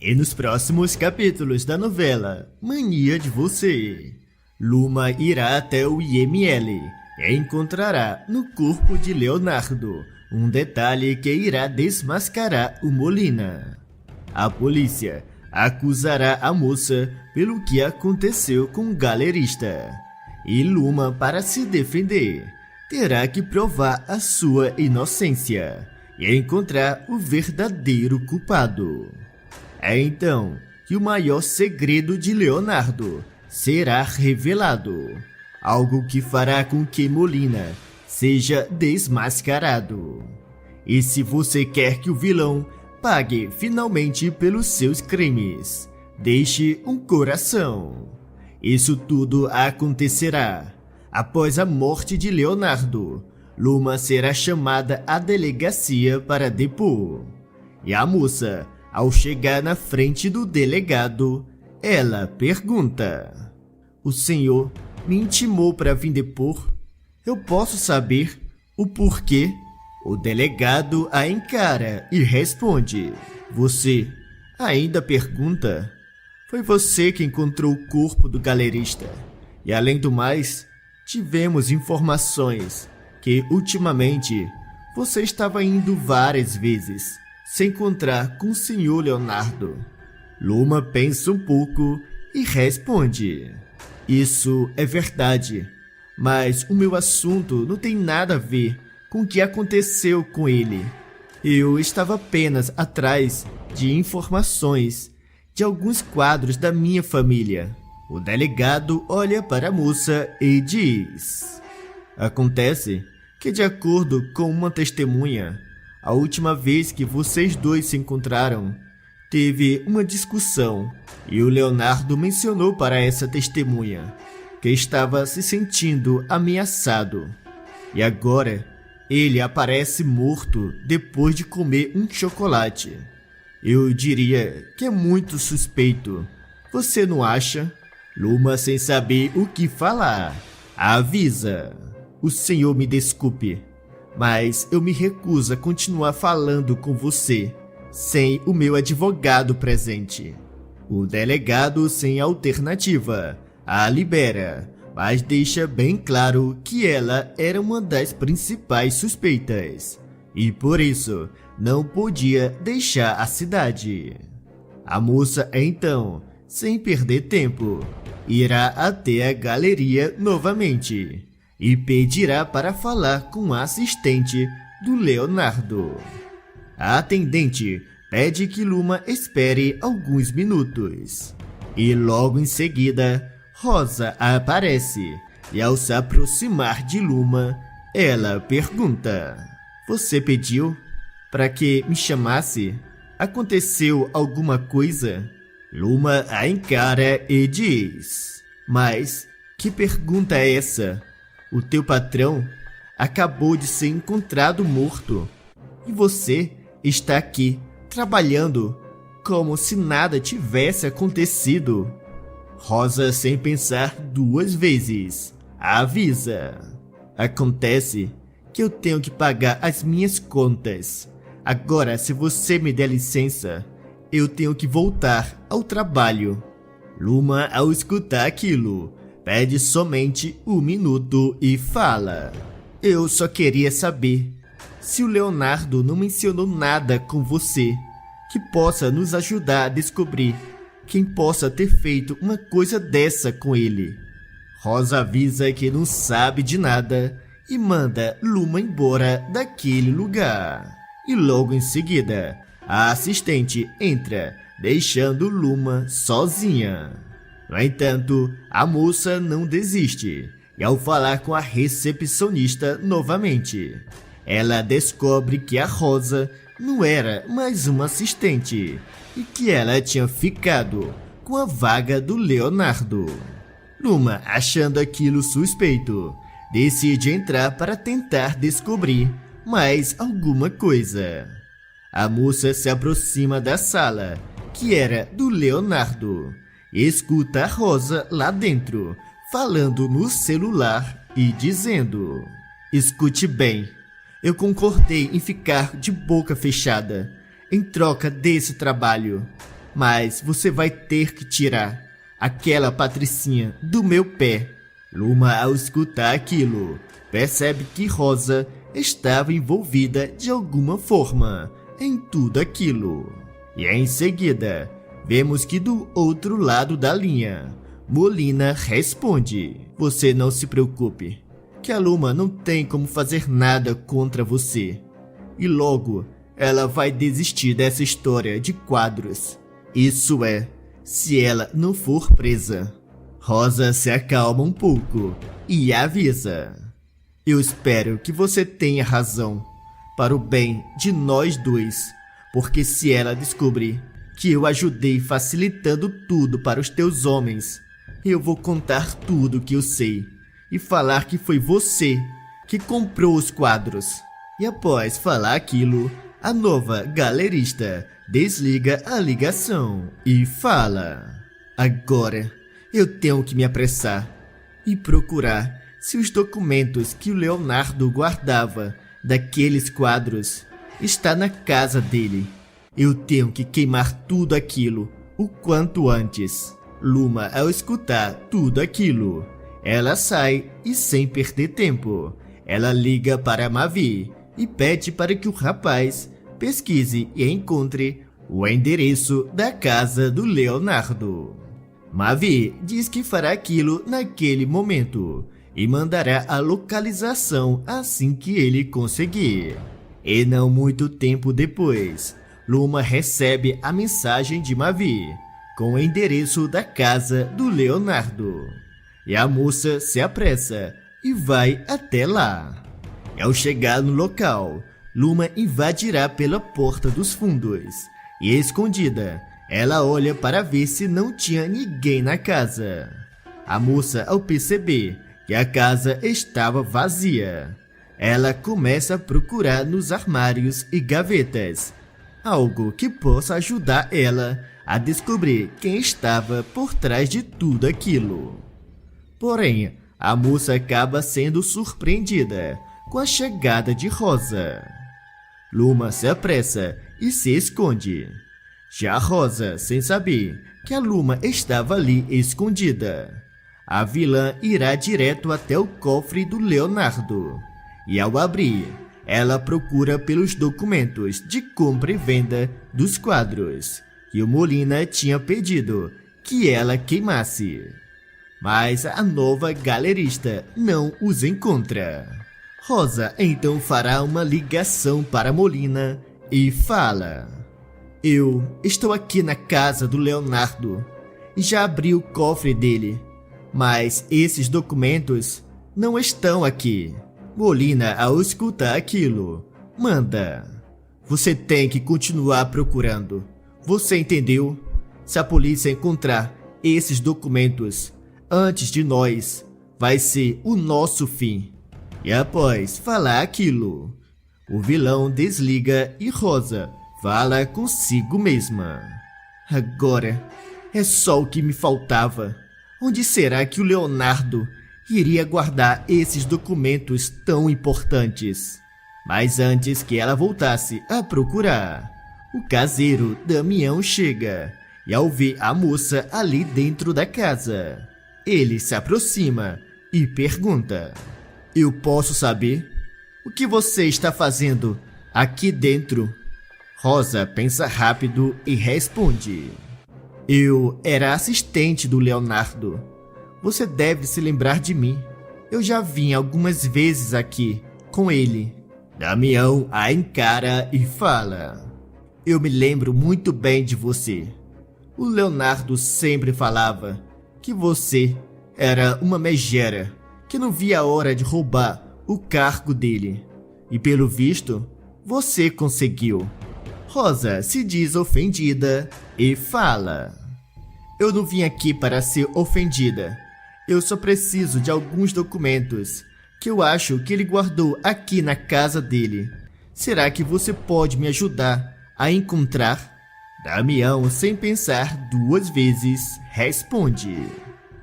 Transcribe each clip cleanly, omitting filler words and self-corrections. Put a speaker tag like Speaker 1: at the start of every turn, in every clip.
Speaker 1: E nos próximos capítulos da novela Mania de Você, Luma irá até o IML e encontrará no corpo de Leonardo um detalhe que irá desmascarar o Molina. A polícia acusará a moça pelo que aconteceu com o galerista. E Luma, para se defender, terá que provar a sua inocência e encontrar o verdadeiro culpado. É então que o maior segredo de Leonardo será revelado, algo que fará com que Molina seja desmascarado. E se você quer que o vilão pague finalmente pelos seus crimes, deixe um coração. Isso tudo acontecerá após a morte de Leonardo. Luma será chamada à delegacia para depor. E a moça, ao chegar na frente do delegado, ela pergunta: "O senhor me intimou para vir depor? Eu posso saber o porquê?" O delegado a encara e responde: "Você ainda pergunta? Foi você que encontrou o corpo do galerista. E além do mais, tivemos informações que ultimamente você estava indo várias vezes se encontrar com o senhor Leonardo." Luma pensa um pouco e responde: "Isso é verdade, mas o meu assunto não tem nada a ver com o que aconteceu com ele. Eu estava apenas atrás de informações de alguns quadros da minha família." O delegado olha para a moça e diz: "Acontece que, de acordo com uma testemunha, a última vez que vocês dois se encontraram, teve uma discussão e o Leonardo mencionou para essa testemunha que estava se sentindo ameaçado. E agora ele aparece morto depois de comer um chocolate. Eu diria que é muito suspeito. Você não acha?" Luma, sem saber o que falar, avisa: "O senhor me desculpe, mas eu me recuso a continuar falando com você sem o meu advogado presente." O delegado, sem alternativa, a libera, mas deixa bem claro que ela era uma das principais suspeitas e por isso não podia deixar a cidade. A moça, então, sem perder tempo, irá até a galeria novamente e pedirá para falar com a assistente do Leonardo. A atendente pede que Luma espere alguns minutos. E logo em seguida, Rosa aparece e, ao se aproximar de Luma, ela pergunta: "Você pediu para que me chamasse? Aconteceu alguma coisa?" Luma a encara e diz: "Mas que pergunta é essa? O teu patrão acabou de ser encontrado morto e você está aqui trabalhando como se nada tivesse acontecido." Rosa, sem pensar duas vezes, avisa: "Acontece que eu tenho que pagar as minhas contas. Agora, se você me der licença, eu tenho que voltar ao trabalho." Luma, ao escutar aquilo, pede somente um minuto e fala: "Eu só queria saber se o Leonardo não mencionou nada com você que possa nos ajudar a descobrir quem possa ter feito uma coisa dessa com ele." Rosa avisa que não sabe de nada e manda Luma embora daquele lugar. E logo em seguida, a assistente entra, deixando Luma sozinha. No entanto, a moça não desiste e, ao falar com a recepcionista novamente, ela descobre que a Rosa não era mais uma assistente e que ela tinha ficado com a vaga do Leonardo. Luma, achando aquilo suspeito, decide entrar para tentar descobrir mais alguma coisa. A moça se aproxima da sala, que era do Leonardo, e escuta a Rosa lá dentro, falando no celular e dizendo: "Escute bem, eu concordei em ficar de boca fechada em troca desse trabalho. mas você vai ter que tirar aquela patricinha do meu pé. Luma, ao escutar aquilo, percebe que Rosa estava envolvida de alguma forma em tudo aquilo. E em seguida, vemos que do outro lado da linha, Molina responde: você não se preocupe, que a Luma não tem como fazer nada contra você. E logo, ela vai desistir dessa história de quadros. Isso é, se ela não for presa. Rosa se acalma um pouco e avisa: eu espero que você tenha razão, para o bem de nós dois, porque se ela descobrir que eu ajudei facilitando tudo para os teus homens, eu vou contar tudo o que eu sei e falar que foi você que comprou os quadros. E após falar aquilo, a nova galerista desliga a ligação e fala: agora eu tenho que me apressar e procurar se os documentos que o Leonardo guardava daqueles quadros está na casa dele. Eu tenho que queimar tudo aquilo o quanto antes. Luma, ao escutar tudo aquilo, ela sai e, sem perder tempo, ela liga para Mavi e pede para que o rapaz pesquise e encontre o endereço da casa do Leonardo. Mavi diz que fará aquilo naquele momento e mandará a localização assim que ele conseguir. E não muito tempo depois, Luma recebe a mensagem de Mavi com o endereço da casa do Leonardo. E a moça se apressa e vai até lá. Ao chegar no local, Luma invadirá pela porta dos fundos e, escondida, ela olha para ver se não tinha ninguém na casa. A moça, ao perceber que a casa estava vazia, ela começa a procurar nos armários e gavetas algo que possa ajudar ela a descobrir quem estava por trás de tudo aquilo. Porém, a moça acaba sendo surpreendida com a chegada de Rosa. Luma se apressa e se esconde. Já Rosa, sem saber que a Luma estava ali escondida, a vilã irá direto até o cofre do Leonardo e, ao abrir, ela procura pelos documentos de compra e venda dos quadros que o Molina tinha pedido que ela queimasse. Mas a nova galerista não os encontra. Rosa então fará uma ligação para Molina e fala: eu estou aqui na casa do Leonardo e já abri o cofre dele, mas esses documentos não estão aqui. Molina, ao escutar aquilo, manda: você tem que continuar procurando. Você entendeu? Se a polícia encontrar esses documentos antes de nós, vai ser o nosso fim. E após falar aquilo, o vilão desliga e Rosa fala consigo mesma: agora é só o que me faltava. Onde será que o Leonardo iria guardar esses documentos tão importantes? Mas antes que ela voltasse a procurar, o caseiro Damião chega e, ao ver a moça ali dentro da casa, ele se aproxima e pergunta: eu posso saber o que você está fazendo aqui dentro? Rosa pensa rápido e responde: eu era assistente do Leonardo. Você deve se lembrar de mim. Eu já vim algumas vezes aqui com ele. Damião a encara e fala: eu me lembro muito bem de você. O Leonardo sempre falava que você era uma megera que não via a hora de roubar o cargo dele. E pelo visto, você conseguiu. Rosa se diz ofendida e fala: eu não vim aqui para ser ofendida. Eu só preciso de alguns documentos que eu acho que ele guardou aqui na casa dele. Será que você pode me ajudar a encontrar? Damião, sem pensar duas vezes, responde: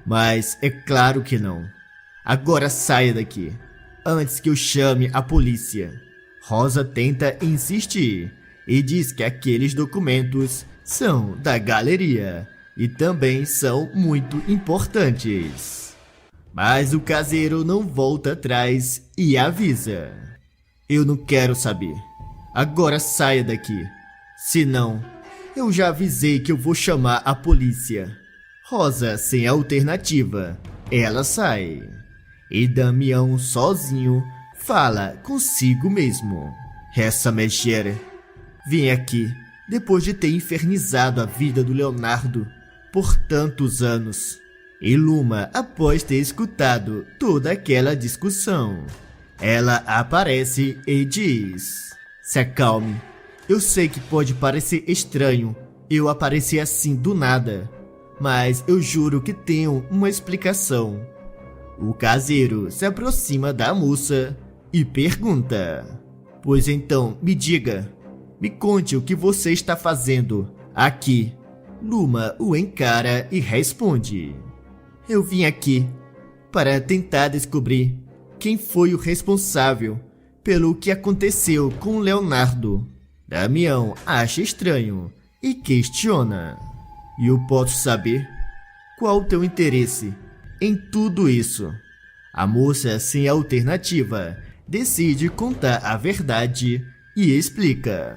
Speaker 1: mas é claro que não. Agora saia daqui, antes que eu chame a polícia. Rosa tenta insistir e diz que aqueles documentos são da galeria e também são muito importantes. Mas o caseiro não volta atrás e avisa: eu não quero saber. Agora saia daqui. Senão, eu já avisei que eu vou chamar a polícia. Rosa, sem alternativa, ela sai. E Damião, sozinho, fala consigo mesmo: essa megera vem aqui depois de ter infernizado a vida do Leonardo por tantos anos. E Luma, após ter escutado toda aquela discussão, ela aparece e diz: se acalme. Eu sei que pode parecer estranho eu aparecer assim do nada, mas eu juro que tenho uma explicação. O caseiro se aproxima da moça e pergunta: pois então, me diga, me conte o que você está fazendo aqui. Luma o encara e responde: eu vim aqui para tentar descobrir quem foi o responsável pelo que aconteceu com Leonardo. Damião acha estranho e questiona: e eu posso saber qual o teu interesse em tudo isso? A moça, sem alternativa, decide contar a verdade e explica: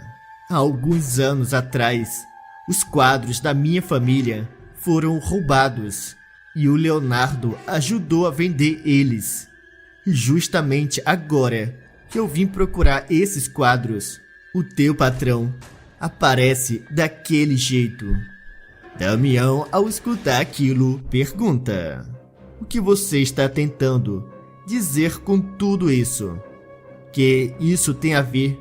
Speaker 1: há alguns anos atrás, os quadros da minha família foram roubados e o Leonardo ajudou a vender eles. E justamente agora que eu vim procurar esses quadros, o teu patrão aparece daquele jeito. Damião, ao escutar aquilo, pergunta: o que você está tentando dizer com tudo isso? Que isso tem a ver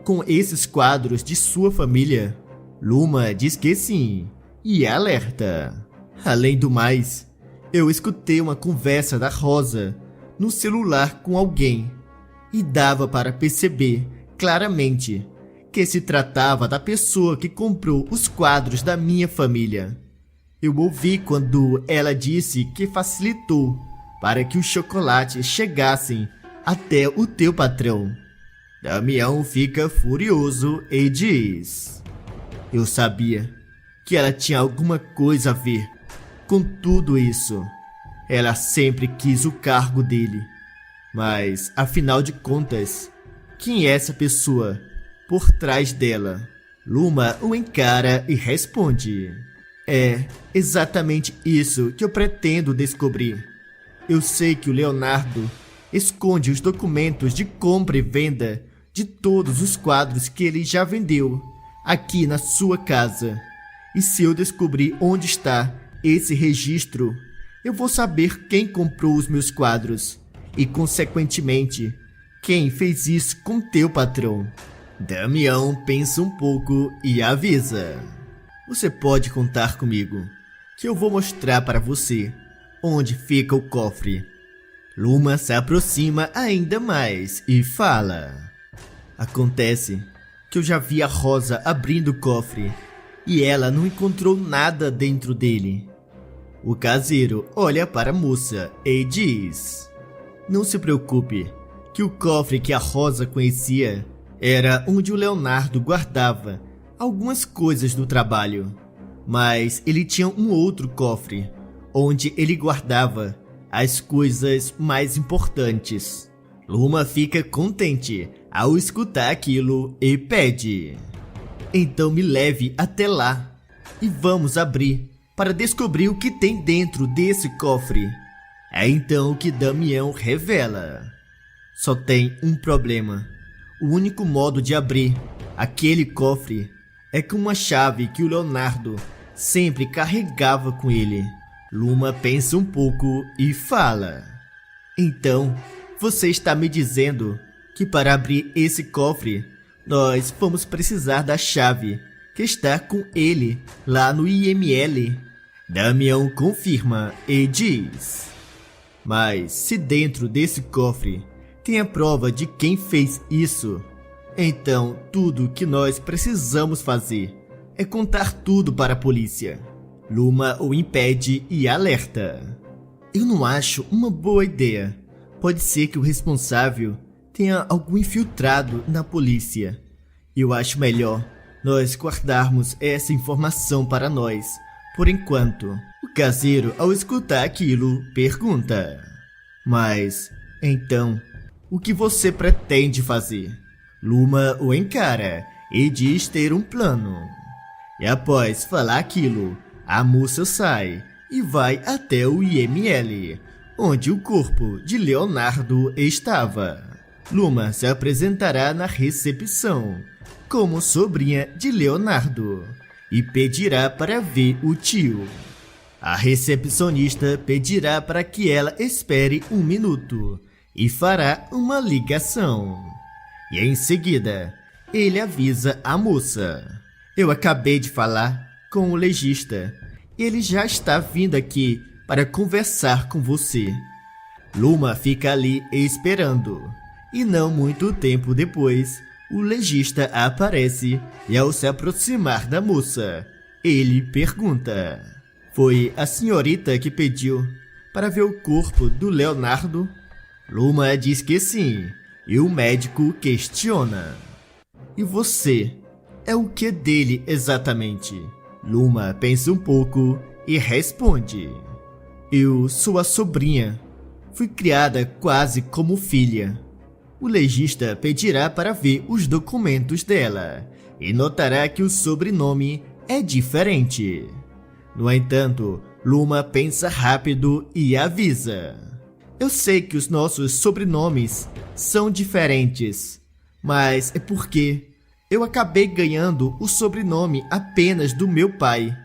Speaker 1: com esses quadros de sua família? Luma diz que sim e alerta: além do mais, eu escutei uma conversa da Rosa no celular com alguém e dava para perceber claramente que se tratava da pessoa que comprou os quadros da minha família. Eu ouvi quando ela disse que facilitou para que os chocolates chegassem até o teu patrão. Damião fica furioso e diz: eu sabia que ela tinha alguma coisa a ver com tudo isso. Ela sempre quis o cargo dele. Mas, afinal de contas, quem é essa pessoa por trás dela? Luma o encara e responde: é exatamente isso que eu pretendo descobrir. Eu sei que o Leonardo esconde os documentos de compra e venda de todos os quadros que ele já vendeu aqui na sua casa. E se eu descobrir onde está esse registro, eu vou saber quem comprou os meus quadros e, consequentemente, quem fez isso com teu patrão. Damião pensa um pouco e avisa: você pode contar comigo, que eu vou mostrar para você onde fica o cofre. Luma se aproxima ainda mais e fala: acontece que eu já vi a Rosa abrindo o cofre e ela não encontrou nada dentro dele. O caseiro olha para a moça e diz: não se preocupe, que o cofre que a Rosa conhecia era onde o Leonardo guardava algumas coisas do trabalho. Mas ele tinha um outro cofre, onde ele guardava as coisas mais importantes. Luma fica contente ao escutar aquilo e pede: então me leve até lá e vamos abrir para descobrir o que tem dentro desse cofre. É então que Damião revela: só tem um problema. O único modo de abrir aquele cofre é com uma chave que o Leonardo sempre carregava com ele. Luma pensa um pouco e fala: então, você está me dizendo que para abrir esse cofre, nós vamos precisar da chave que está com ele lá no IML. Damião confirma e diz: mas se dentro desse cofre tem a prova de quem fez isso, então tudo que nós precisamos fazer é contar tudo para a polícia. Luma o impede e alerta: eu não acho uma boa ideia. Pode ser que o responsável tenha algum infiltrado na polícia. Eu acho melhor nós guardarmos essa informação para nós, por enquanto. O caseiro, ao escutar aquilo, pergunta: mas, então, o que você pretende fazer? Luma o encara e diz ter um plano. E após falar aquilo, a moça sai e vai até o IML, onde o corpo de Leonardo estava. Luma se apresentará na recepção como sobrinha de Leonardo e pedirá para ver o tio. A recepcionista pedirá para que ela espere 1 minuto e fará uma ligação. E em seguida, ele avisa a moça: eu acabei de falar com o legista. Ele já está vindo aqui para conversar com você. Luma fica ali esperando. E não muito tempo depois, o legista aparece e ao se aproximar da moça, ele pergunta: foi a senhorita que pediu para ver o corpo do Leonardo? Luma diz que sim, e o médico questiona: e você? É o que dele exatamente? Luma pensa um pouco e responde: eu sou a sobrinha. Fui criada quase como filha. O legista pedirá para ver os documentos dela e notará que o sobrenome é diferente. No entanto, Luma pensa rápido e avisa: eu sei que os nossos sobrenomes são diferentes, mas é porque eu acabei ganhando o sobrenome apenas do meu pai.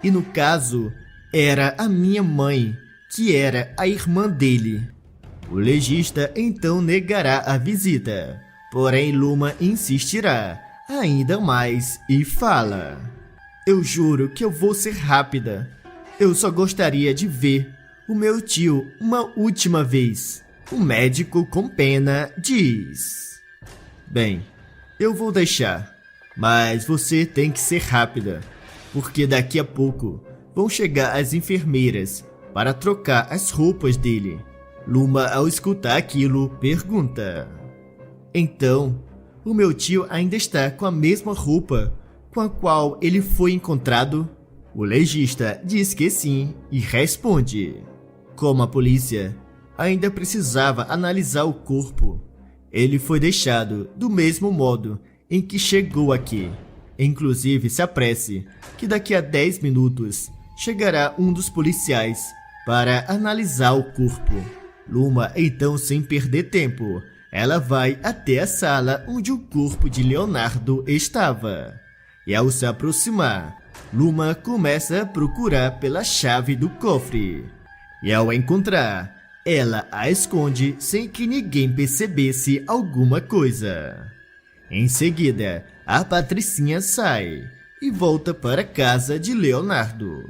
Speaker 1: E no caso, era a minha mãe, que era a irmã dele. O legista então negará a visita, porém Luma insistirá ainda mais e fala: eu juro que eu vou ser rápida. Eu só gostaria de ver o meu tio uma última vez. O médico com pena diz: bem, eu vou deixar, mas você tem que ser rápida, porque daqui a pouco vão chegar as enfermeiras para trocar as roupas dele. Luma, ao escutar aquilo, pergunta: então, o meu tio ainda está com a mesma roupa com a qual ele foi encontrado? O legista diz que sim e responde: como a polícia ainda precisava analisar o corpo, ele foi deixado do mesmo modo em que chegou aqui. Inclusive, se apresse, que daqui a 10 minutos chegará um dos policiais para analisar o corpo. Luma, então, sem perder tempo, ela vai até a sala onde o corpo de Leonardo estava. E ao se aproximar, Luma começa a procurar pela chave do cofre. E ao encontrar, ela a esconde sem que ninguém percebesse alguma coisa. Em seguida, a Patricinha sai e volta para a casa de Leonardo.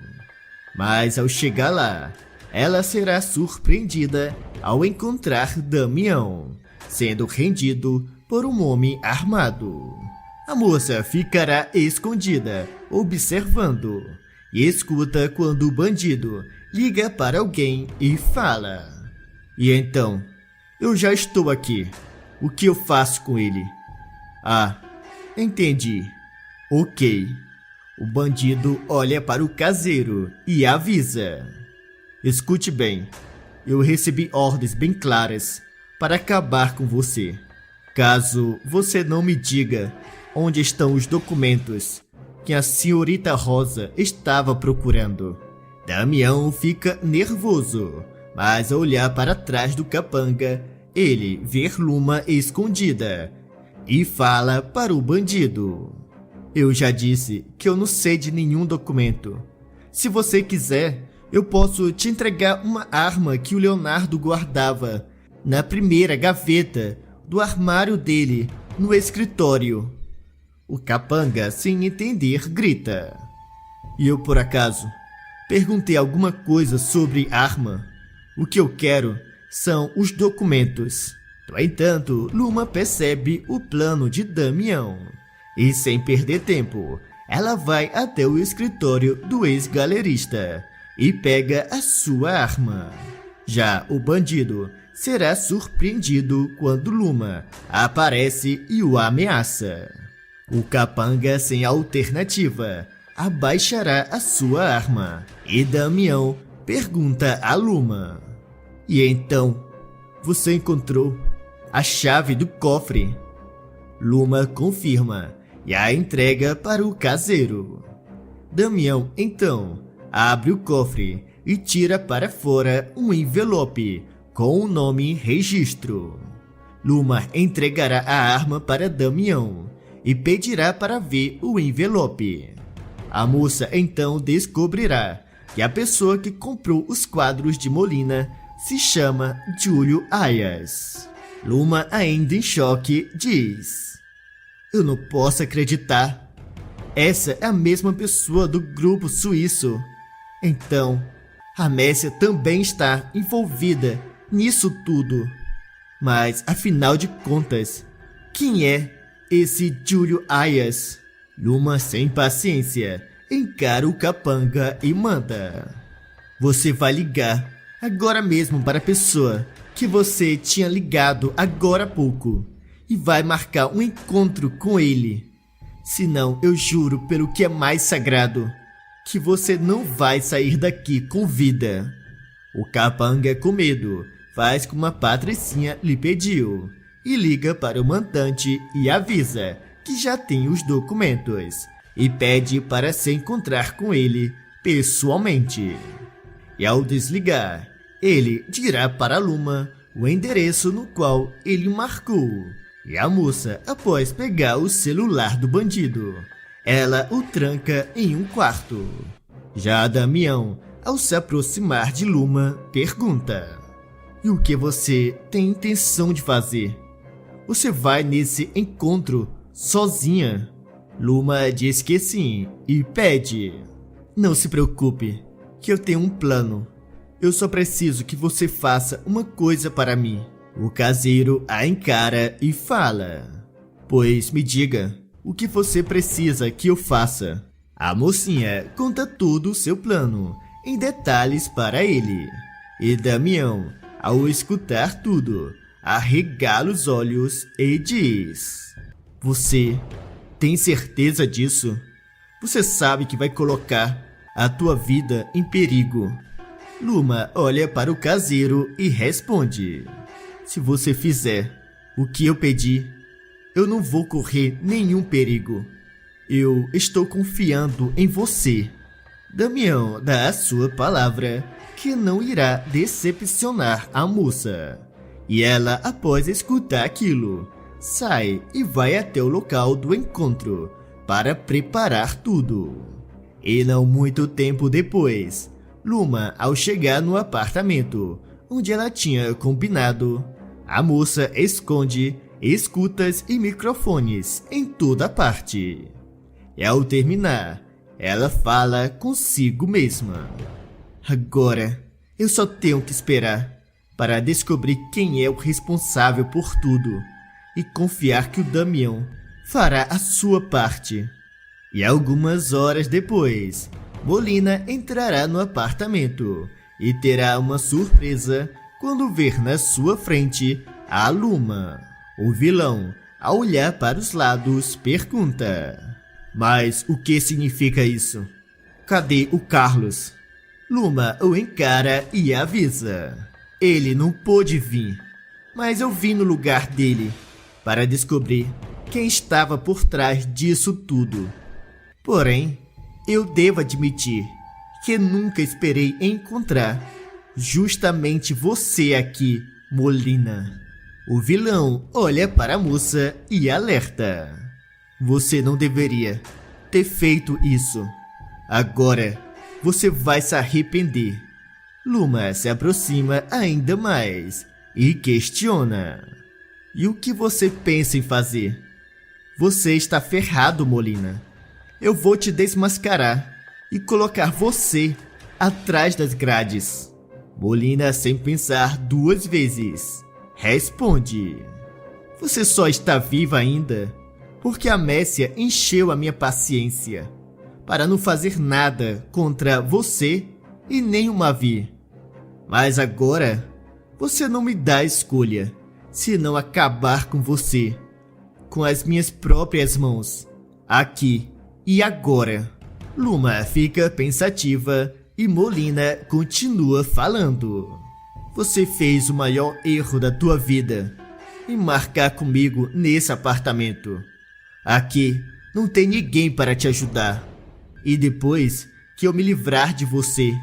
Speaker 1: Mas ao chegar lá, ela será surpreendida ao encontrar Damião, sendo rendido por um homem armado. A moça ficará escondida, observando, e escuta quando o bandido liga para alguém e fala: e então, eu já estou aqui. O que eu faço com ele? Ah, entendi. Ok. O bandido olha para o caseiro e avisa: escute bem, eu recebi ordens bem claras para acabar com você. Caso você não me diga onde estão os documentos que a senhorita Rosa estava procurando. Damião fica nervoso, mas ao olhar para trás do capanga, ele vê Luma escondida e fala para o bandido: eu já disse que eu não sei de nenhum documento. Se você quiser, eu posso te entregar uma arma que o Leonardo guardava na primeira gaveta do armário dele no escritório. O capanga, sem entender, grita: e eu, por acaso, perguntei alguma coisa sobre arma? O que eu quero são os documentos. No entanto, Luma percebe o plano de Damião e, sem perder tempo, ela vai até o escritório do ex-galerista e pega a sua arma. Já o bandido será surpreendido quando Luma aparece e o ameaça. O capanga, sem alternativa, abaixará a sua arma e Damião pergunta a Luma: "E então, você encontrou a chave do cofre?" Luma confirma e a entrega para o caseiro. Damião, então, abre o cofre e tira para fora um envelope com o nome Registro. Luma entregará a arma para Damião e pedirá para ver o envelope. A moça então descobrirá que a pessoa que comprou os quadros de Molina se chama Júlio Ayas. Luma, ainda em choque, diz: "Eu não posso acreditar. Essa é a mesma pessoa do grupo suíço. Então, a Messia também está envolvida nisso tudo. Mas, afinal de contas, quem é esse Júlio Ayas?" Luma, sem paciência, encara o capanga e manda: "Você vai ligar agora mesmo para a pessoa que você tinha ligado agora há pouco e vai marcar um encontro com ele. Senão, eu juro pelo que é mais sagrado que você não vai sair daqui com vida." O capanga, com medo, faz como a patricinha lhe pediu e liga para o mandante e avisa que já tem os documentos e pede para se encontrar com ele pessoalmente. E ao desligar, ele dirá para Luma o endereço no qual ele marcou. E a moça, após pegar o celular do bandido, ela o tranca em um quarto. Já Damião, ao se aproximar de Luma, pergunta: "E o que você tem intenção de fazer? Você vai nesse encontro sozinha?" Luma diz que sim e pede: "Não se preocupe, que eu tenho um plano. Eu só preciso que você faça uma coisa para mim." O caseiro a encara e fala: "Pois me diga, o que você precisa que eu faça?" A mocinha conta todo o seu plano em detalhes para ele. E Damião, ao escutar tudo, arregala os olhos e diz: "Você tem certeza disso? Você sabe que vai colocar a tua vida em perigo." Luma olha para o caseiro e responde: "Se você fizer o que eu pedi, eu não vou correr nenhum perigo. Eu estou confiando em você." Damião dá a sua palavra que não irá decepcionar a moça. E ela, após escutar aquilo, sai e vai até o local do encontro para preparar tudo. E não muito tempo depois, Luma, ao chegar no apartamento onde ela tinha combinado, a moça esconde escutas e microfones em toda parte. E ao terminar, ela fala consigo mesma: "Agora, eu só tenho que esperar para descobrir quem é o responsável por tudo e confiar que o Damião fará a sua parte." E algumas horas depois, Molina entrará no apartamento e terá uma surpresa quando ver na sua frente a Luma. O vilão, ao olhar para os lados, pergunta: "Mas o que significa isso? Cadê o Carlos?" Luma o encara e avisa: "Ele não pôde vir, mas eu vim no lugar dele para descobrir quem estava por trás disso tudo. Porém, eu devo admitir que nunca esperei encontrar justamente você aqui, Molina." O vilão olha para a moça e alerta: "Você não deveria ter feito isso. Agora você vai se arrepender." Luma se aproxima ainda mais e questiona: "E o que você pensa em fazer?" "Você está ferrado, Molina. Eu vou te desmascarar e colocar você atrás das grades." Molina, sem pensar duas vezes, responde: "Você só está viva ainda porque a Messia encheu a minha paciência para não fazer nada contra você e nem o Mavi. Mas agora você não me dá escolha senão acabar com você com as minhas próprias mãos aqui e agora. Luma fica pensativa e Molina continua falando. Você fez o maior erro da tua vida em marcar comigo nesse apartamento. Aqui não tem ninguém para te ajudar. E depois que eu me livrar de você,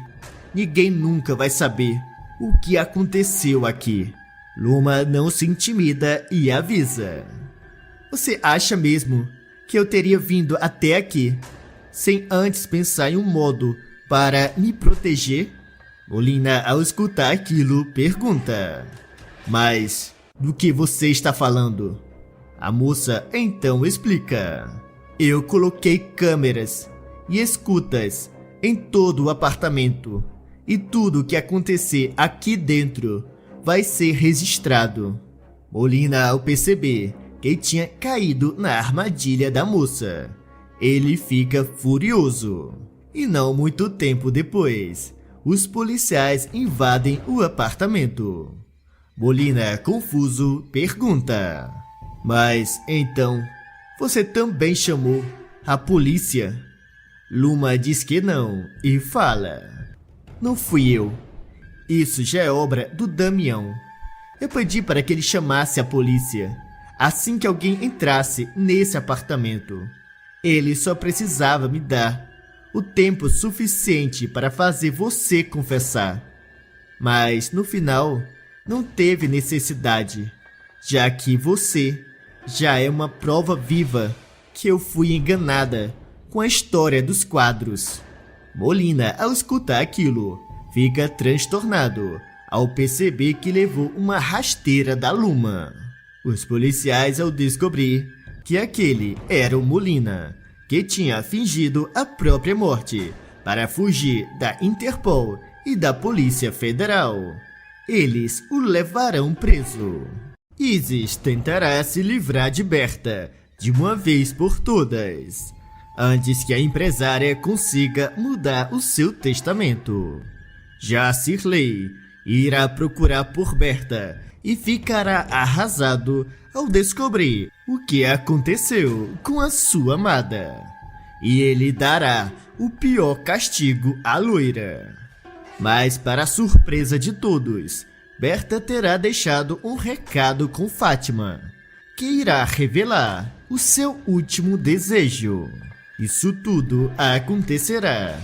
Speaker 1: ninguém nunca vai saber o que aconteceu aqui. Luma não se intimida e avisa. Você acha mesmo que eu teria vindo até aqui sem antes pensar em um modo para me proteger? Molina, ao escutar aquilo, pergunta. Mas do que você está falando? A moça então explica. Eu coloquei câmeras e escutas em todo o apartamento e tudo o que acontecer aqui dentro vai ser registrado. Molina, ao perceber que tinha caído na armadilha da moça, ele fica furioso. E não muito tempo depois, os policiais invadem o apartamento. Molina, confuso, pergunta. Mas então, você também chamou a polícia? Luma diz que não e fala. Não fui eu. Isso já é obra do Damião. Eu pedi para que ele chamasse a polícia assim que alguém entrasse nesse apartamento. Ele só precisava me dar o tempo suficiente para fazer você confessar. Mas no final, não teve necessidade, já que você já é uma prova viva que eu fui enganada com a história dos quadros. Molina, ao escutar aquilo, fica transtornado ao perceber que levou uma rasteira da Luma. Os policiais, ao descobrir que aquele era o Molina, que tinha fingido a própria morte para fugir da Interpol e da Polícia Federal, eles o levarão preso. Isis tentará se livrar de Berta de uma vez por todas, antes que a empresária consiga mudar o seu testamento. Já Shirley irá procurar por Berta e ficará arrasado ao descobrir o que aconteceu com a sua amada. E ele dará o pior castigo à loira. Mas, para a surpresa de todos, Berta terá deixado um recado com Fátima, que irá revelar o seu último desejo. Isso tudo acontecerá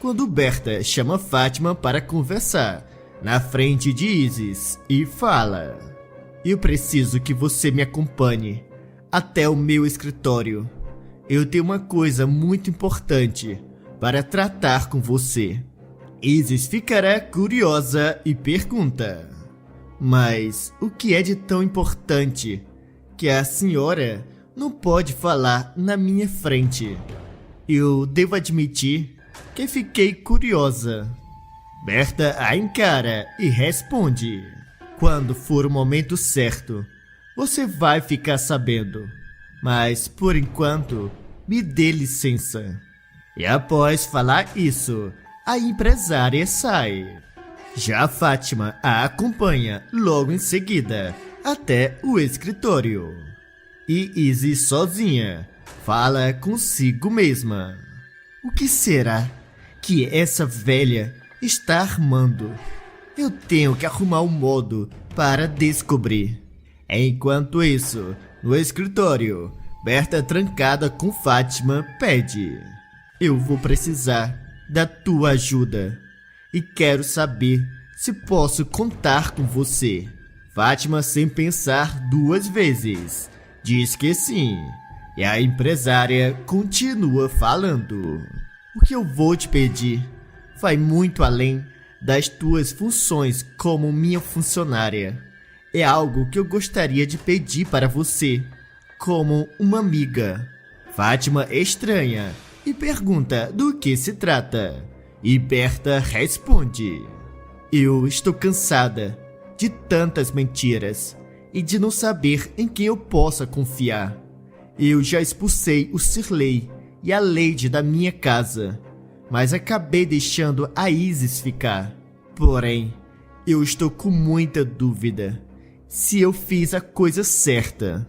Speaker 1: quando Berta chama Fátima para conversar na frente de Isis e fala: eu preciso que você me acompanhe até o meu escritório. Eu tenho uma coisa muito importante para tratar com você. Isis ficará curiosa e pergunta: mas o que é de tão importante que a senhora não pode falar na minha frente? Eu devo admitir que fiquei curiosa. Berta a encara e responde: quando for o momento certo, você vai ficar sabendo. Mas, por enquanto, me dê licença. E após falar isso, a empresária sai. Já Fátima a acompanha logo em seguida até o escritório. E Isis, sozinha, fala consigo mesma. O que será que essa velha está armando? Eu tenho que arrumar um modo para descobrir. Enquanto isso, no escritório, Berta, trancada com Fátima, pede: eu vou precisar da tua ajuda e quero saber se posso contar com você. Fátima, sem pensar duas vezes, diz que sim. E a empresária continua falando: o que eu vou te pedir vai muito além das tuas funções como minha funcionária. É algo que eu gostaria de pedir para você, como uma amiga. Fátima estranha e pergunta do que se trata. E Berta responde: eu estou cansada de tantas mentiras e de não saber em quem eu possa confiar. Eu já expulsei o Shirley e a Lady da minha casa, mas acabei deixando a Isis ficar. Porém, eu estou com muita dúvida se eu fiz a coisa certa.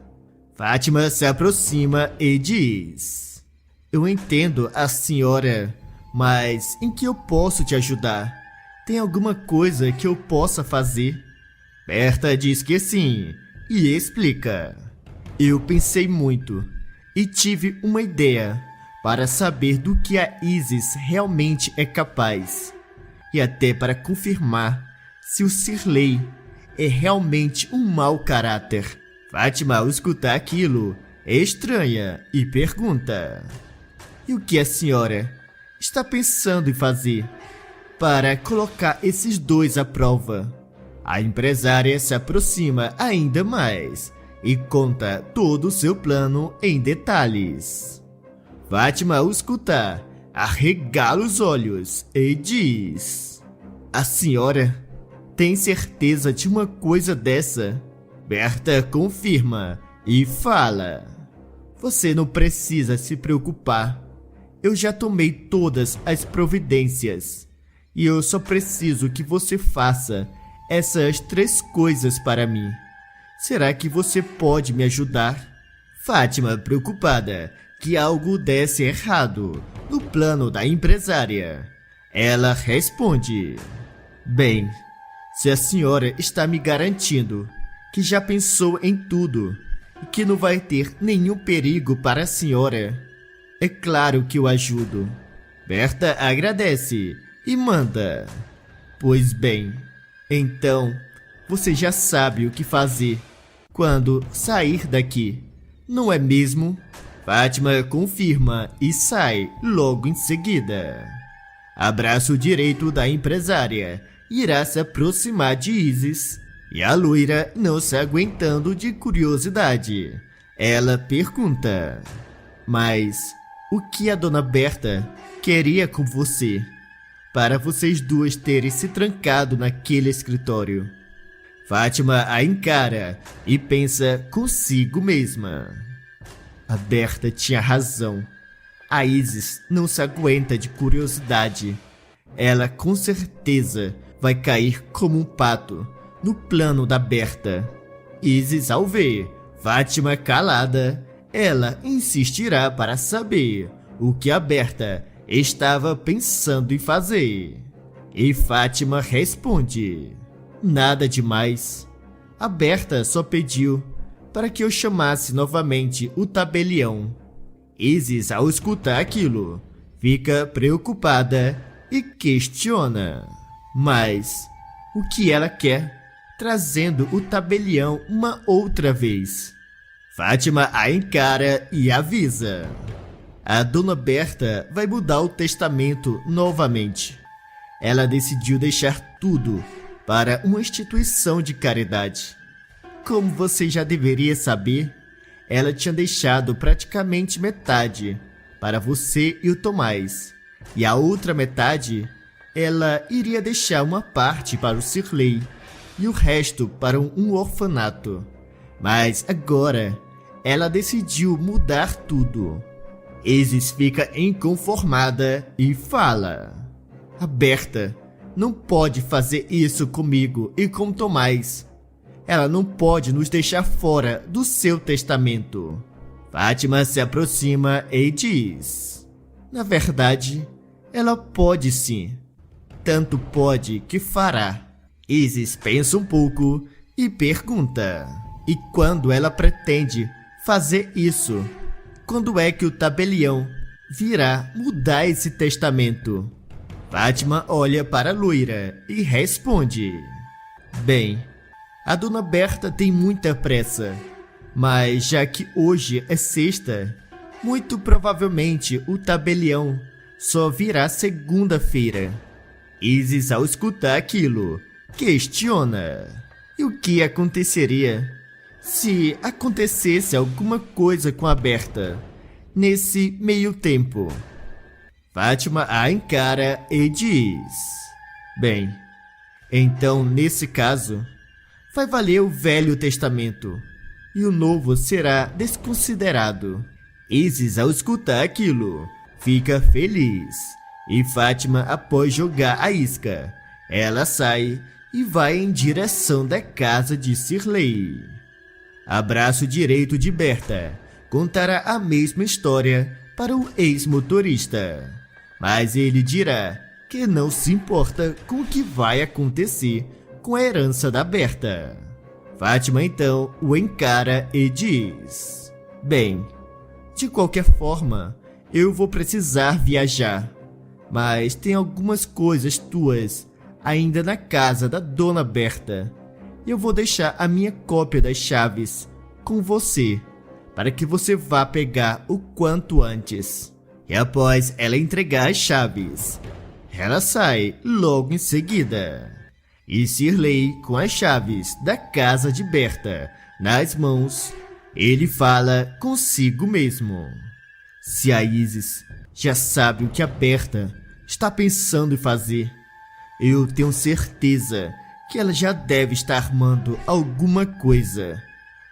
Speaker 1: Fátima se aproxima e diz: Eu entendo a senhora, mas em que eu posso te ajudar? Tem alguma coisa que eu possa fazer? Berta diz que sim e explica. Eu pensei muito e tive uma ideia para saber do que a Isis realmente é capaz e até para confirmar se o Sirley é realmente um mau caráter. Fátima, ao escutar aquilo, é estranha e pergunta: e o que a senhora está pensando em fazer para colocar esses dois à prova? A empresária se aproxima ainda mais e conta todo o seu plano em detalhes. Fátima, ao escutar, arregala os olhos e diz: a senhora tem certeza de uma coisa dessa? Berta confirma e fala: você não precisa se preocupar. Eu já tomei todas as providências e eu só preciso que você faça essas 3 coisas para mim. Será que você pode me ajudar? Fátima, preocupada que algo desse errado no plano da empresária, ela responde: bem, se a senhora está me garantindo que já pensou em tudo e que não vai ter nenhum perigo para a senhora, é claro que eu ajudo. Berta agradece e manda: pois bem, então você já sabe o que fazer quando sair daqui, não é mesmo? Fátima confirma e sai logo em seguida. Abraço direito da empresária irá se aproximar de Isis e a loira, não se aguentando de curiosidade, ela pergunta: mas o que a dona Berta queria com você para vocês duas terem se trancado naquele escritório? Fátima a encara e pensa consigo mesma: a Berta tinha razão. A Isis não se aguenta de curiosidade. Ela com certeza vai cair como um pato no plano da Berta. Isis, ao ver Fátima calada, ela insistirá para saber o que a Berta estava pensando em fazer. E Fátima responde: nada demais. A Berta só pediu para que eu chamasse novamente o tabelião. Isis, ao escutar aquilo, fica preocupada e questiona: mas o que ela quer trazendo o tabelião uma outra vez? Fátima a encara e avisa: a dona Berta vai mudar o testamento novamente. Ela decidiu deixar tudo para uma instituição de caridade. Como você já deveria saber, ela tinha deixado praticamente metade para você e o Tomás, e a outra metade ela iria deixar uma parte para o Sirley e o resto para um orfanato. Mas agora ela decidiu mudar tudo. Isis fica inconformada e fala: a Berta não pode fazer isso comigo e com Tomás. Ela não pode nos deixar fora do seu testamento. Fátima se aproxima e diz: na verdade, ela pode sim. Tanto pode que fará. Isis pensa um pouco e pergunta: e quando ela pretende fazer isso? Quando é que o tabelião virá mudar esse testamento? Fátima olha para a loira e responde: bem, a dona Berta tem muita pressa, mas já que hoje é sexta, muito provavelmente o tabelião só virá segunda-feira. Isis, ao escutar aquilo, questiona: e o que aconteceria se acontecesse alguma coisa com a Berta nesse meio tempo? Fátima a encara e diz: bem, então nesse caso vai valer o Velho Testamento e o Novo será desconsiderado. Isis, ao escutar aquilo, fica feliz. E Fátima, após jogar a isca, ela sai e vai em direção da casa de Sirley. Abraço direito de Berta contará a mesma história para o ex-motorista, mas ele dirá que não se importa com o que vai acontecer com a herança da Berta. Fátima então o encara e diz: bem, de qualquer forma, eu vou precisar viajar, mas tem algumas coisas tuas ainda na casa da Dona Berta. Eu vou deixar a minha cópia das chaves com você, para que você vá pegar o quanto antes. E após ela entregar as chaves, ela sai logo em seguida. E Shirley, com as chaves da casa de Berta nas mãos, ele fala consigo mesmo: se a Isis já sabe o que a Berta está pensando em fazer, eu tenho certeza que ela já deve estar armando alguma coisa.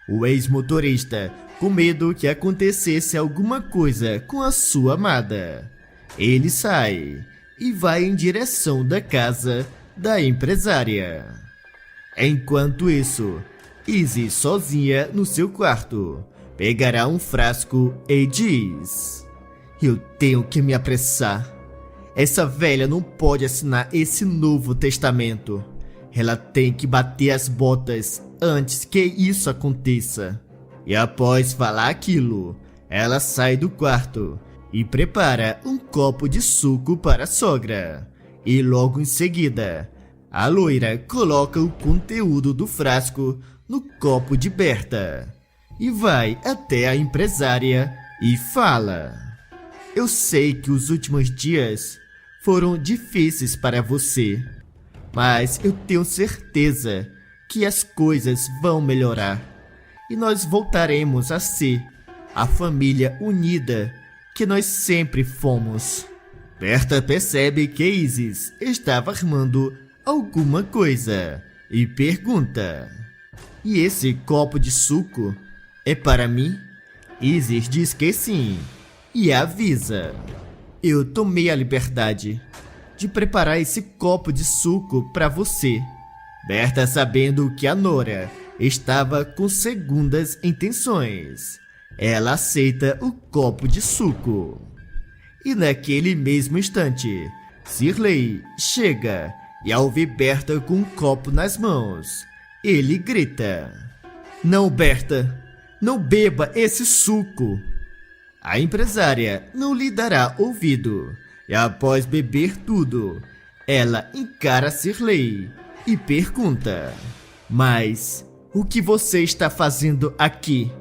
Speaker 1: O ex-motorista, com medo que acontecesse alguma coisa com a sua amada, ele sai e vai em direção da casa da empresária. Enquanto isso, Isis, sozinha no seu quarto, pegará um frasco e diz: eu tenho que me apressar. Essa velha não pode assinar esse novo testamento. Ela tem que bater as botas antes que isso aconteça. E após falar aquilo, ela sai do quarto e prepara um copo de suco para a sogra. E logo em seguida, a loira coloca o conteúdo do frasco no copo de Berta e vai até a empresária e fala: eu sei que os últimos dias foram difíceis para você, mas eu tenho certeza que as coisas vão melhorar e nós voltaremos a ser a família unida que nós sempre fomos. Berta percebe que Isis estava armando alguma coisa e pergunta: e esse copo de suco é para mim? Isis diz que sim e avisa: eu tomei a liberdade de preparar esse copo de suco para você. Berta, sabendo que a Nora estava com segundas intenções, ela aceita o copo de suco. E naquele mesmo instante, Shirley chega e, ao ver Berta com um copo nas mãos, ele grita: não, Berta, não beba esse suco. A empresária não lhe dará ouvido e, após beber tudo, ela encara Shirley e pergunta: mas o que você está fazendo aqui?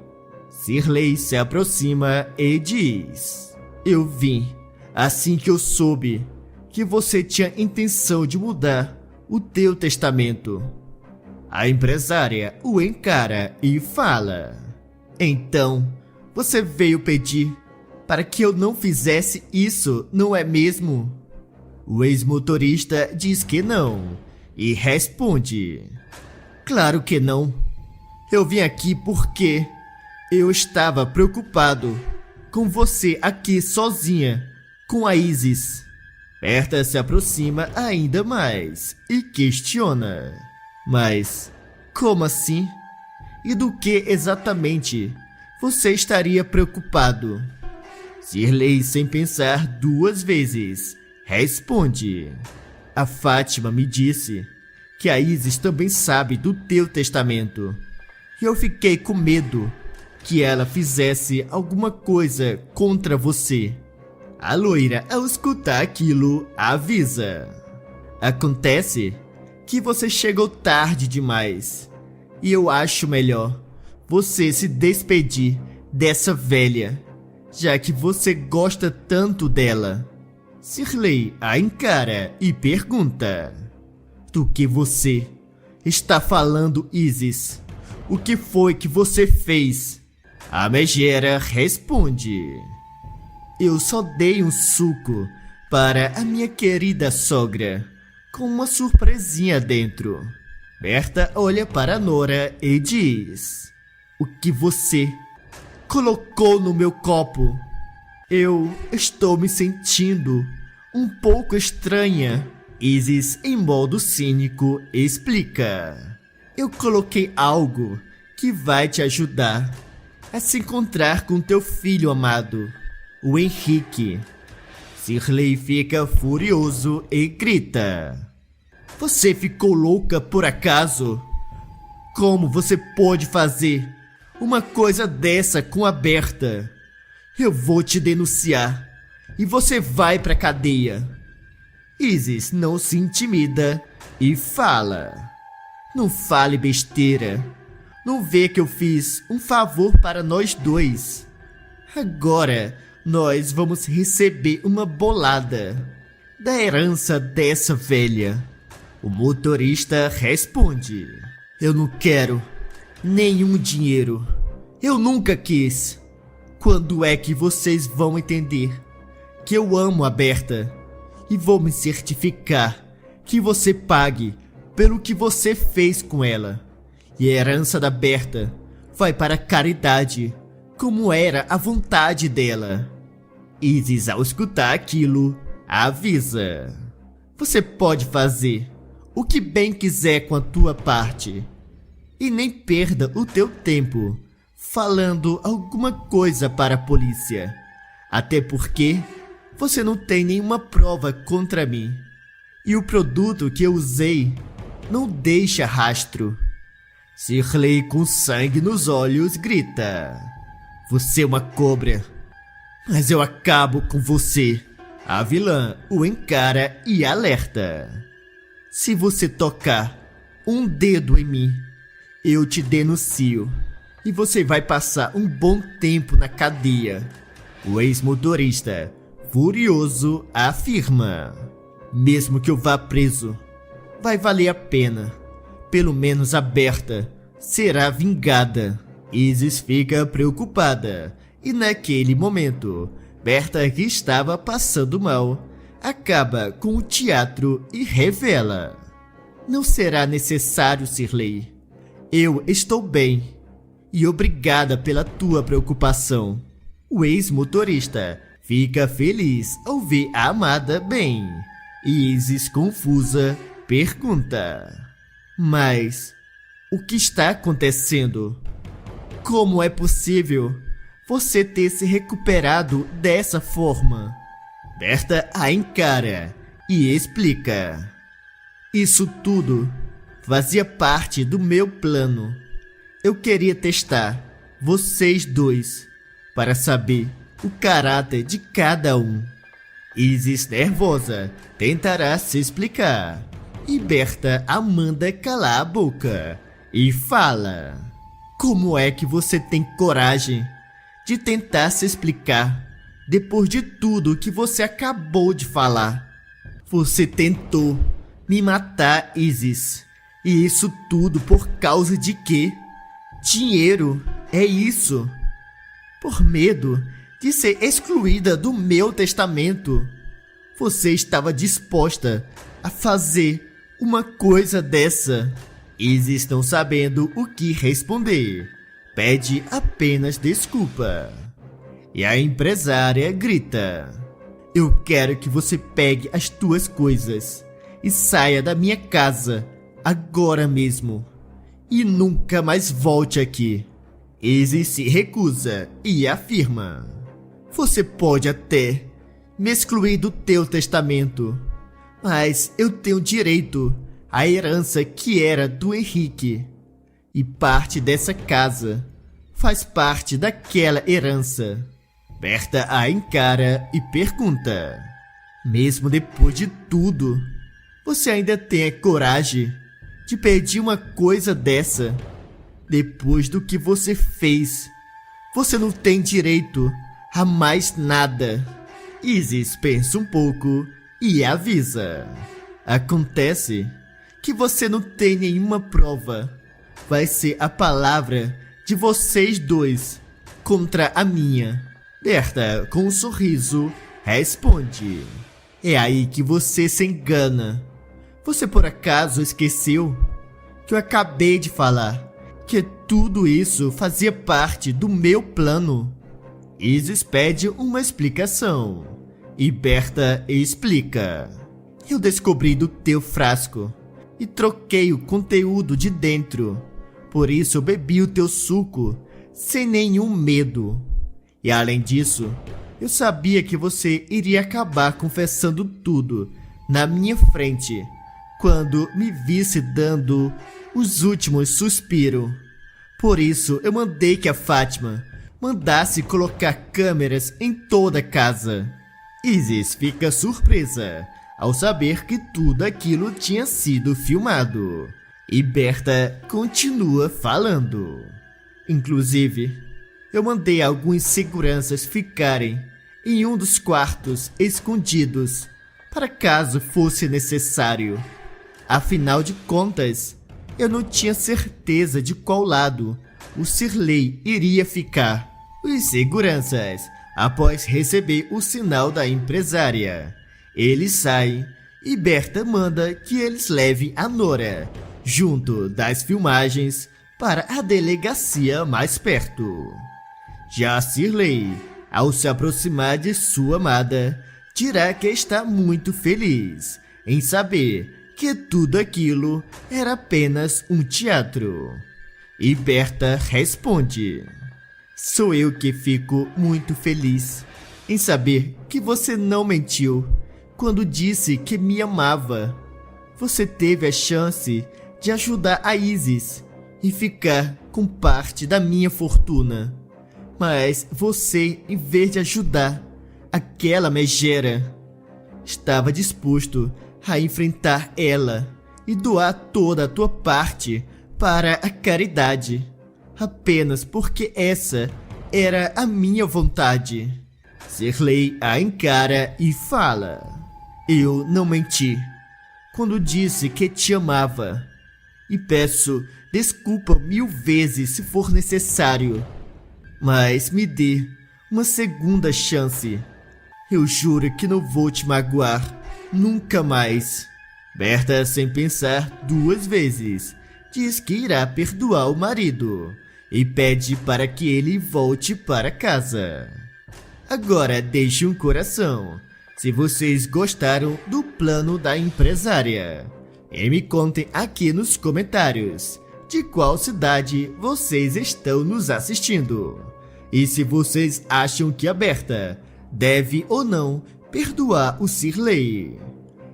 Speaker 1: Shirley se aproxima e diz: eu vim assim que eu soube que você tinha intenção de mudar o teu testamento. A empresária o encara e fala: então, você veio pedir para que eu não fizesse isso, não é mesmo? O ex-motorista diz que não e responde: claro que não. Eu vim aqui porque eu estava preocupado com você aqui sozinha, com a Isis. Berta se aproxima ainda mais e questiona: mas como assim? E do que exatamente você estaria preocupado? Shirley, sem pensar duas vezes, responde: a Fátima me disse que a Isis também sabe do teu testamento. E eu fiquei com medo que ela fizesse alguma coisa contra você. A loira, ao escutar aquilo, avisa: acontece que você chegou tarde demais. E eu acho melhor você se despedir dessa velha, já que você gosta tanto dela. Shirley a encara e pergunta: do que você está falando, Isis? O que foi que você fez? A megera responde: eu só dei um suco para a minha querida sogra, com uma surpresinha dentro. Berta olha para Nora e diz: o que você colocou no meu copo? Eu estou me sentindo um pouco estranha. Isis, em modo cínico, explica: eu coloquei algo que vai te ajudar a se encontrar com teu filho amado. o Henrique. Shirley fica furioso e grita: Você ficou louca por acaso? Como você pode fazer uma coisa dessa com a Berta? Eu vou te denunciar e você vai pra cadeia. Isis não se intimida e fala: Não fale besteira. Não vê que eu fiz um favor para nós dois. Agora nós vamos receber uma bolada da herança dessa velha. O motorista responde: Eu não quero nenhum dinheiro. Eu nunca quis. Quando é que vocês vão entender que eu amo a Berta e vou me certificar que você pague pelo que você fez com ela? E a herança da Berta vai para a caridade, como era a vontade dela. Isis, ao escutar aquilo, avisa: Você pode fazer o que bem quiser com a tua parte. E nem perda o teu tempo falando alguma coisa para a polícia. Até porque você não tem nenhuma prova contra mim. E o produto que eu usei não deixa rastro. Shirley, com sangue nos olhos, grita: Você é uma cobra, mas eu acabo com você. A vilã o encara e alerta: Se você tocar um dedo em mim, eu te denuncio e você vai passar um bom tempo na cadeia. O ex-motorista, furioso, afirma: Mesmo que eu vá preso, vai valer a pena. Pelo menos a Berta será vingada. Isis fica preocupada e naquele momento, Berta, que estava passando mal, acaba com o teatro e revela: Não será necessário, Shirley. Eu estou bem. E obrigada pela tua preocupação. O ex-motorista fica feliz ao ver a amada bem. Isis, confusa, pergunta: Mas o que está acontecendo? Como é possível você ter se recuperado dessa forma? Berta a encara e explica: Isso tudo fazia parte do meu plano. Eu queria testar vocês dois para saber o caráter de cada um. Isis, nervosa, tentará se explicar. E Berta a manda calar a boca e fala: Como é que você tem coragem de tentar se explicar depois de tudo que você acabou de falar? Você tentou me matar, Isis. E isso tudo por causa de quê? Dinheiro, é isso? Por medo de ser excluída do meu testamento. Você estava disposta a fazer uma coisa dessa. Isis, não sabendo o que responder, pede apenas desculpa. E a empresária grita: Eu quero que você pegue as tuas coisas e saia da minha casa agora mesmo. E nunca mais volte aqui. Isis se recusa e afirma: Você pode até me excluir do teu testamento, mas eu tenho direito à herança que era do Henrique. E parte dessa casa faz parte daquela herança. Berta a encara e pergunta: Mesmo depois de tudo, você ainda tem a coragem de pedir uma coisa dessa? Depois do que você fez, você não tem direito a mais nada. Isis pensa um pouco e avisa: Acontece que você não tem nenhuma prova. Vai ser a palavra de vocês dois contra a minha. Berta, com um sorriso, responde: É aí que você se engana. Você por acaso esqueceu que eu acabei de falar que tudo isso fazia parte do meu plano? Isis pede uma explicação e Berta explica: Eu descobri do teu frasco e troquei o conteúdo de dentro. Por isso eu bebi o teu suco sem nenhum medo. E além disso, Eu sabia que você iria acabar confessando tudo na minha frente quando me visse dando os últimos suspiros. Por isso, eu mandei que a Fátima mandasse colocar câmeras em toda a casa. Isis fica surpresa ao saber que tudo aquilo tinha sido filmado. E Berta continua falando. Inclusive, eu mandei alguns seguranças ficarem em um dos quartos escondidos para caso fosse necessário. Afinal de contas, eu não tinha certeza de qual lado o Shirley iria ficar. Os seguranças, após receber o sinal da empresária, eles saem e Berta manda que eles levem a Nora junto das filmagens para a delegacia mais perto. Já Shirley, ao se aproximar de sua amada, dirá que está muito feliz em saber que tudo aquilo era apenas um teatro. E Berta responde: sou eu que fico muito feliz em saber que você não mentiu quando disse que me amava. Você teve a chance de ajudar a Isis e ficar com parte da minha fortuna. Mas você, em vez de ajudar aquela megera, estava disposto a enfrentar ela e doar toda a tua parte para a caridade, apenas porque essa era a minha vontade. Shirley a encara e fala: eu não menti quando disse que te amava, e peço desculpa 1000 vezes se for necessário, mas me dê uma segunda chance. Eu juro que não vou te magoar nunca mais. Berta, sem pensar 2 vezes, diz que irá perdoar o marido e pede para que ele volte para casa. Agora deixe um coração se vocês gostaram do plano da empresária e me contem aqui nos comentários de qual cidade vocês estão nos assistindo e se vocês acham que a Berta deve ou não perdoar o Shirley.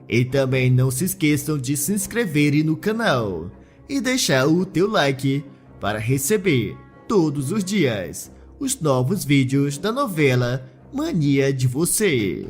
Speaker 1: E também não se esqueçam de se inscreverem no canal e deixar o teu like para receber todos os dias os novos vídeos da novela Mania de Você.